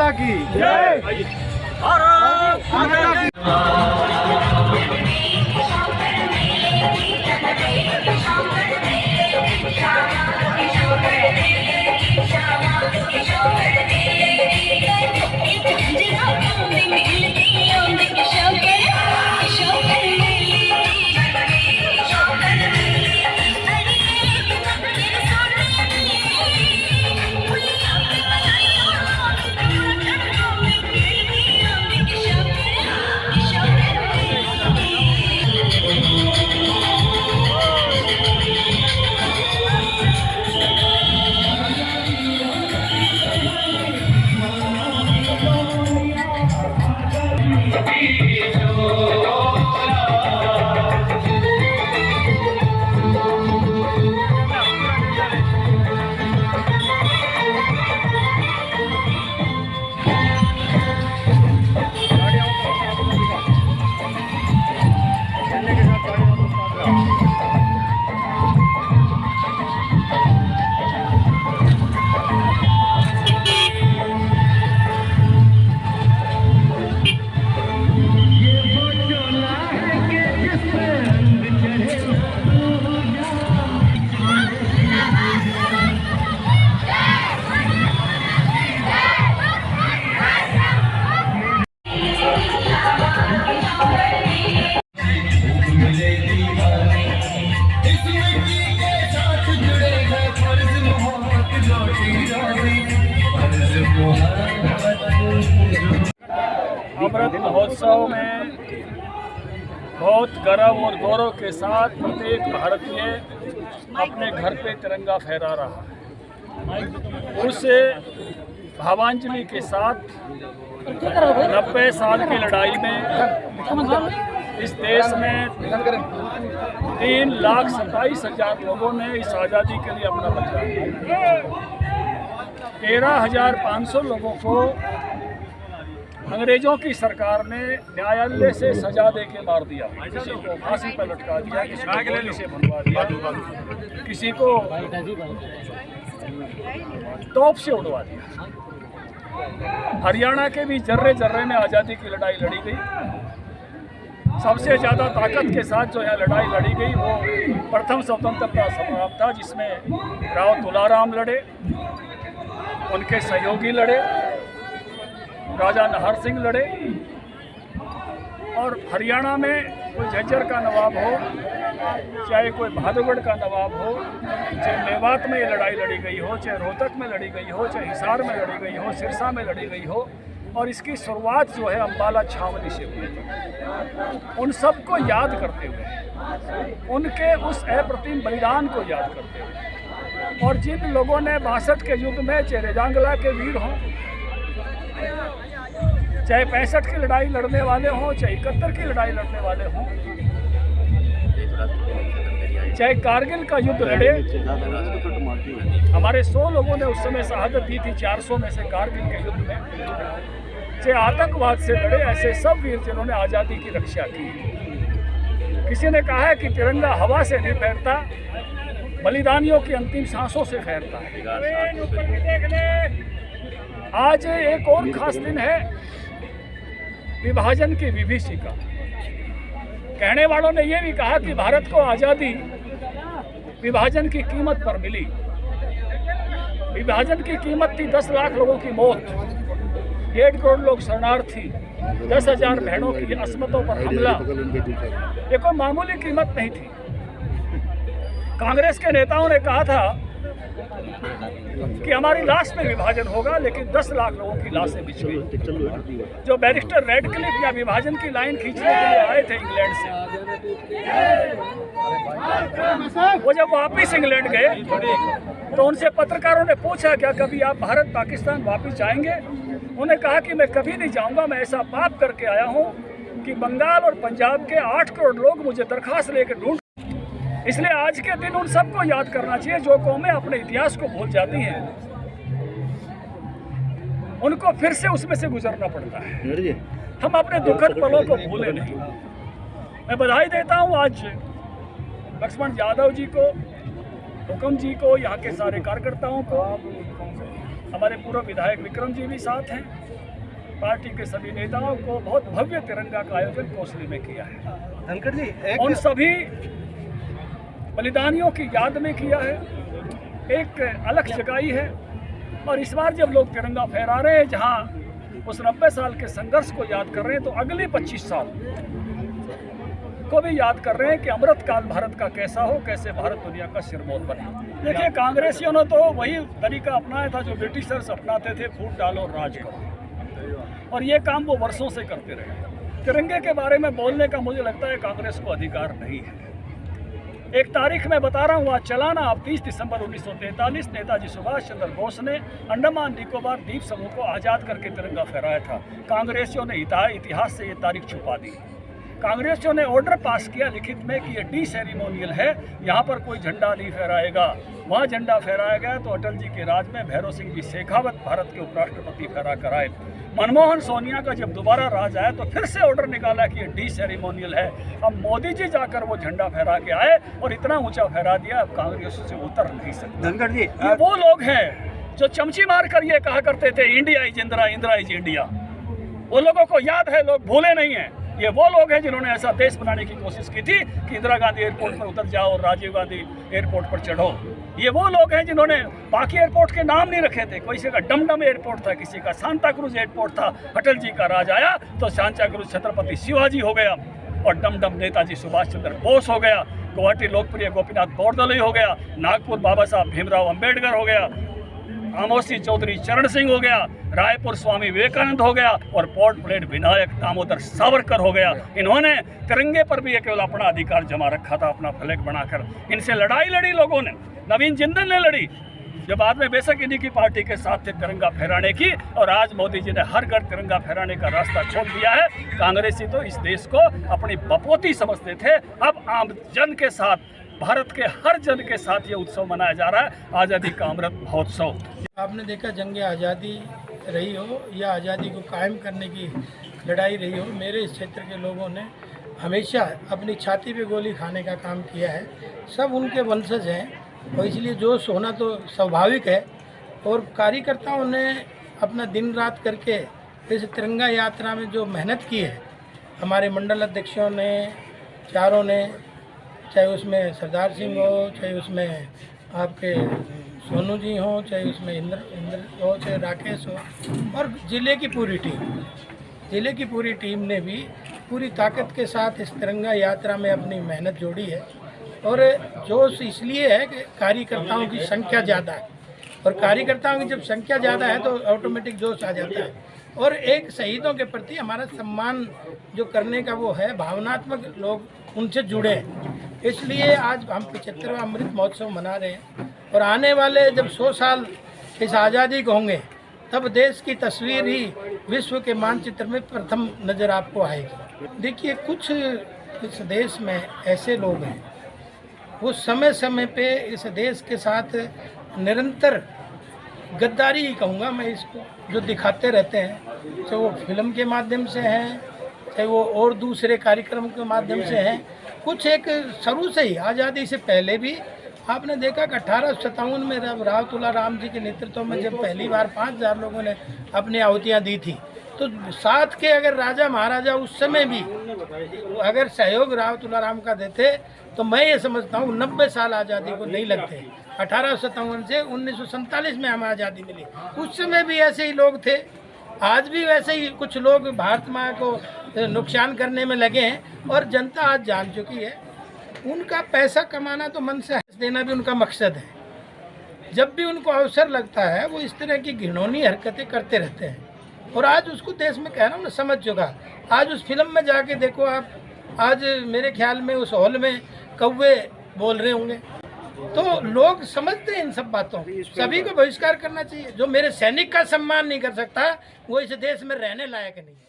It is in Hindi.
माता की जय। भारत माता की अमृत महोत्सव में बहुत गर्व और गौरव के साथ प्रत्येक भारतीय अपने घर पे तिरंगा फहरा रहा है। उस भावांजलि के साथ 90 साल की लड़ाई में इस देश में 3,27,000 लोगों ने इस आज़ादी के लिए अपना बलिदान दिया। 13,500 लोगों को अंग्रेजों की सरकार ने न्यायालय से सजा दे के मार दिया। किसी को फांसी पर लटका दिया, किसी को गोली से भुनवा दिया, किसी को तोप से उड़वा दिया। हरियाणा के भी जर्रे जर्रे में आज़ादी की लड़ाई लड़ी गई। सबसे ज़्यादा ताकत के साथ जो है लड़ाई लड़ी गई वो प्रथम स्वतंत्रता संग्राम था, जिसमें राव तुलाराम लड़े, उनके सहयोगी लड़े, राजा नाहर सिंह लड़े। और हरियाणा में कोई झज्जर का नवाब हो, चाहे कोई बहादुरगढ़ का नवाब हो, चाहे मेवात में ये लड़ाई लड़ी गई हो, चाहे रोहतक में लड़ी गई हो, चाहे हिसार में लड़ी गई हो, सिरसा में लड़ी गई हो, और इसकी शुरुआत जो है अम्बाला छावनी से हुई थी। उन सबको याद करते हुए, उनके उस अप्रतिम बलिदान को याद करते हुए, और जिन लोगों ने 62 के युद्ध में चाहे रेजांगला के वीर हों, चाहे 65 की लड़ाई लड़ने वाले हों, चाहे 71 की लड़ाई लड़ने वाले हों, चाहे कारगिल का युद्ध लड़े, हमारे 100 लोगों ने उस समय शहादत दी थी 400 में से कारगिल के युद्ध में, चाहे आतंकवाद से लड़े, ऐसे सब वीर जिन्होंने आज़ादी की रक्षा की। किसी ने कहा है कि तिरंगा हवा से नहीं फैलता, बलिदानियों की अंतिम सांसों से फैलता है। आज एक और खास दिन है, विभाजन की विभीषिका। कहने वालों ने यह भी कहा कि भारत को आज़ादी विभाजन की कीमत पर मिली। विभाजन की कीमत थी 10 लाख लोगों की मौत, 1.5 करोड़ लोग शरणार्थी, 10,000 बहनों की अस्मतों पर हमला। ये कोई मामूली कीमत नहीं थी। कांग्रेस के नेताओं ने कहा था कि हमारी लाश में विभाजन होगा, लेकिन 10 लाख लोगों की लाशें बिछ गई। जो बैरिस्टर रेडक्लिफ या विभाजन की लाइन खींचने के लिए आए थे इंग्लैंड से, वो जब वापिस इंग्लैंड गए तो उनसे पत्रकारों ने पूछा, क्या कभी आप भारत पाकिस्तान वापिस जाएंगे? उन्होंने कहा कि मैं कभी नहीं जाऊंगा, मैं ऐसा पाप करके आया हूँ कि बंगाल और पंजाब के 8 करोड़ लोग मुझे दरखास्त लेकर ढूंढ। इसलिए आज के दिन उन सबको याद करना चाहिए जो कौमें अपने इतिहास को भूल जाती हैं, उनको फिर से उसमें से गुजरना पड़ता है। हम अपने दुखद पलों को भूले नहीं। मैं बधाई देता हूँ आज लक्ष्मण यादव जी को, हुकम जी को, यहाँ के सारे कार्यकर्ताओं को। हमारे पूर्व विधायक विक्रम जी भी साथ हैं। पार्टी के सभी नेताओं को बहुत भव्य तिरंगा का आयोजन कोसली में किया है। धनखड़ जी उन सभी बलिदानियों की याद में किया है, एक अलग जगाई है। और इस बार जब लोग तिरंगा फहरा रहे हैं, जहां उस 90 साल के संघर्ष को याद कर रहे हैं, तो अगले 25 साल को भी याद कर रहे हैं कि अमृत काल भारत का कैसा हो, कैसे भारत दुनिया का सिरमौर बने। देखिए, कांग्रेसियों ने तो वही तरीका अपनाया था जो ब्रिटिशर्स अपनाते थे, फूट डालो राज करो, और ये काम वो वर्षों से करते रहे। तिरंगे के बारे में बोलने का मुझे लगता है कांग्रेस को अधिकार नहीं है। एक तारीख में बता रहा हूँ, आज चलाना, आप 30 दिसंबर 1943 नेताजी सुभाष चंद्र बोस ने अंडमान निकोबार द्वीप समूह को आज़ाद करके तिरंगा फहराया था। कांग्रेसियों ने इतिहास से ये तारीख छुपा दी। कांग्रेसियों ने ऑर्डर पास किया लिखित में कि ये डी सेरेमोनियल है, यहाँ पर कोई झंडा नहीं फहराएगा। वहाँ झंडा फहराया गया तो अटल जी के राज में भैरव सिंह जी शेखावत भारत के उपराष्ट्रपति फहरा कर आए। मनमोहन सोनिया का जब दोबारा राज आया तो फिर से ऑर्डर निकाला कि ये डी सेरेमोनियल है। अब मोदी जी जाकर वो झंडा फहरा के आए और इतना ऊंचा फहरा दिया, अब कांग्रेस से उतर नहीं सकती। धनखड़ जी ये वो लोग हैं जो चमची मार कर ये कहा करते थे India is Indira, Indira is India. वो लोगों को याद है, लोग भूले नहीं हैं। ये वो लोग हैं जिन्होंने ऐसा देश बनाने की कोशिश की थी कि इंदिरा गांधी एयरपोर्ट पर उतर जाओ और राजीव गांधी एयरपोर्ट पर चढ़ो। ये वो लोग हैं जिन्होंने बाकी एयरपोर्ट के नाम नहीं रखे थे। किसी का डमडम एयरपोर्ट था, किसी का सांता क्रूज एयरपोर्ट था। अटल जी का राज आया तो सांता क्रूज छत्रपति शिवाजी हो गया और डमडम नेताजी सुभाष चंद्र बोस हो गया। गुवाहाटी लोकप्रिय गोपीनाथ बोरदोलई हो गया। नागपुर बाबा साहब भीमराव अंबेडकर हो गया। आमोसी चौधरी चरण सिंह हो गया। रायपुर स्वामी विवेकानंद हो गया और पोर्ट ब्लेड विनायक दामोदर सावरकर हो गया। इन्होंने तिरंगे पर भी केवल अपना अधिकार जमा रखा था, अपना फ्लैग बनाकर। इनसे लड़ाई लड़ी लोगों ने, नवीन जिंदल ने लड़ी, जो बाद में बेशक इन्हीं की पार्टी के साथ थे तिरंगा फहराने की। और आज मोदी जी ने हर घर तिरंगा फहराने का रास्ता खोल दिया है। कांग्रेसी तो इस देश को अपनी बपोती समझते थे, अब आम जन के साथ, भारत के हर जन के साथ ये उत्सव मनाया जा रहा है, आज़ादी का अमृत महोत्सव। आपने देखा जंग आज़ादी रही हो या आज़ादी को कायम करने की लड़ाई रही हो, मेरे इस क्षेत्र के लोगों ने हमेशा अपनी छाती पे गोली खाने का काम किया है। सब उनके वंशज हैं और इसलिए जोश होना तो स्वाभाविक है। और कार्यकर्ताओं ने अपना दिन रात करके इस तिरंगा यात्रा में जो मेहनत की है, हमारे मंडल अध्यक्षों ने, चारों ने, चाहे उसमें सरदार सिंह हो, चाहे उसमें आपके सोनू जी हो, चाहे उसमें इंद्र हो, चाहे राकेश हो, और ज़िले की पूरी टीम ने भी पूरी ताकत के साथ इस तिरंगा यात्रा में अपनी मेहनत जोड़ी है। और जोश इसलिए है कि कार्यकर्ताओं की संख्या ज़्यादा है, और कार्यकर्ताओं की जब संख्या ज़्यादा है तो ऑटोमेटिक जोश आ जाता है। और एक शहीदों के प्रति हमारा सम्मान जो करने का वो है, भावनात्मक लोग उनसे जुड़े हैं। इसलिए आज हम 75वां अमृत महोत्सव मना रहे हैं। और आने वाले जब 100 साल इस आज़ादी को होंगे, तब देश की तस्वीर ही विश्व के मानचित्र में प्रथम नज़र आपको आएगी। देखिए, कुछ इस देश में ऐसे लोग हैं, वो समय समय पे इस देश के साथ निरंतर गद्दारी ही कहूँगा मैं इसको, जो दिखाते रहते हैं, चाहे वो फिल्म के माध्यम से हैं, चाहे वो और दूसरे कार्यक्रम के माध्यम से हैं। कुछ एक शुरू से ही, आज़ादी से पहले भी आपने देखा कि 1857 में राव तुलाराम जी के नेतृत्व में जब पहली बार 5000 लोगों ने अपनी आहुतियाँ दी थी, तो साथ के अगर राजा महाराजा उस समय भी अगर सहयोग राव तुलाराम का देते, तो मैं ये समझता हूँ 90 साल आज़ादी को नहीं लगते। 1857 से 1947 में हमें आज़ादी मिली, उस समय भी ऐसे ही लोग थे। आज भी वैसे ही कुछ लोग भारत माँ को नुकसान करने में लगे हैं, और जनता आज जान चुकी है। उनका पैसा कमाना तो मन से देना भी उनका मकसद है। जब भी उनको अवसर लगता है, वो इस तरह की घिनौनी हरकतें करते रहते हैं। और आज उसको देश में कह रहा हूँ ना, समझ चुका। आज उस फिल्म में जाके देखो आप, आज मेरे ख्याल में उस हॉल में कौवे बोल रहे होंगे। तो लोग समझते हैं इन सब बातों, सभी को बहिष्कार करना चाहिए। जो मेरे सैनिक का सम्मान नहीं कर सकता, वो इस देश में रहने लायक नहीं है।